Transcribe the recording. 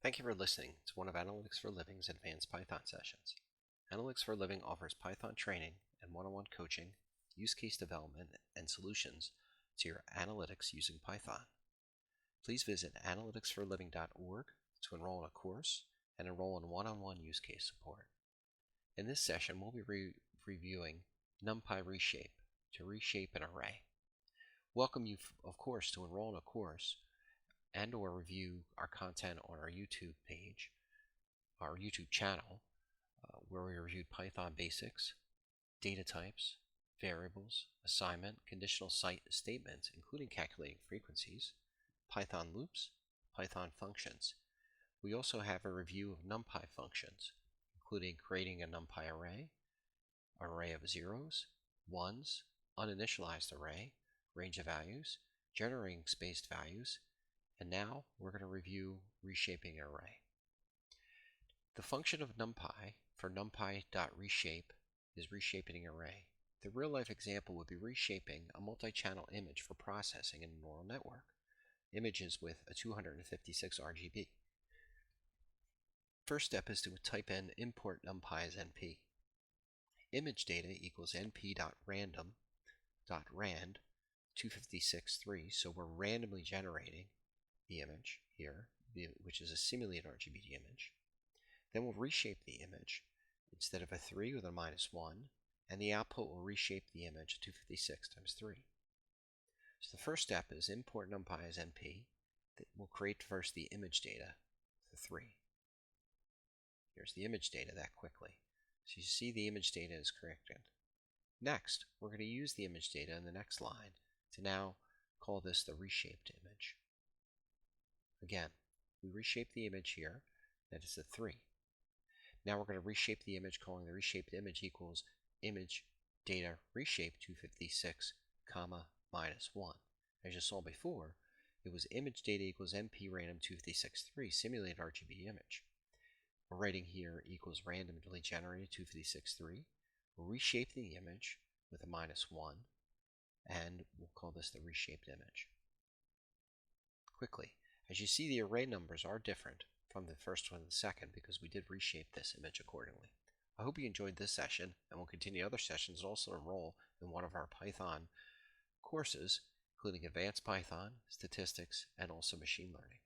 Thank you for listening to one of Analytics for Living's advanced Python sessions. Analytics for Living offers Python training and one-on-one coaching, use case development, and solutions to your analytics using Python. Please visit analyticsforliving.org to enroll in a course and enroll in one-on-one use case support. In this session, we'll be reviewing Numpy reshape to reshape an array. Welcome you, of course, to enroll in a course and or review our content on our YouTube page, our YouTube channel, where we reviewed Python basics, data types, variables, assignment, conditional statements, including calculating frequencies, Python loops, Python functions. We also have a review of NumPy functions, including creating a NumPy array of zeros, ones, uninitialized array, range of values, generating spaced values, and now we're going to review reshaping an array. The function of NumPy for numpy.reshape is reshaping an array. The real-life example would be reshaping a multi-channel image for processing in a neural network, images with a 256 RGB. First step is to type in import numpy as np. Image data equals np.random.rand 256.3, so we're randomly generating the image here, which is a simulated RGB image. Then we'll reshape the image instead of a 3 with a -1, and the output will reshape the image 256 times 3. So the first step is import numpy as np. We'll create first the image data, the 3. Here's the image data that quickly. So you see the image data is corrected. Next, we're going to use the image data in the next line to now call this the reshaped image. Again, we reshape the image here, that is the 3. Now we're going to reshape the image, calling the reshaped image equals image data reshape 256, comma, -1. As you saw before, it was image data equals np random 256.3, simulated RGB image. We're writing here equals randomly generated 256.3. We'll reshape the image with a -1, and we'll call this the reshaped image. Quickly, as you see, the array numbers are different from the first one and the second because we did reshape this image accordingly. I hope you enjoyed this session, and we'll continue other sessions and also enroll in one of our Python courses, including advanced Python, statistics, and also machine learning.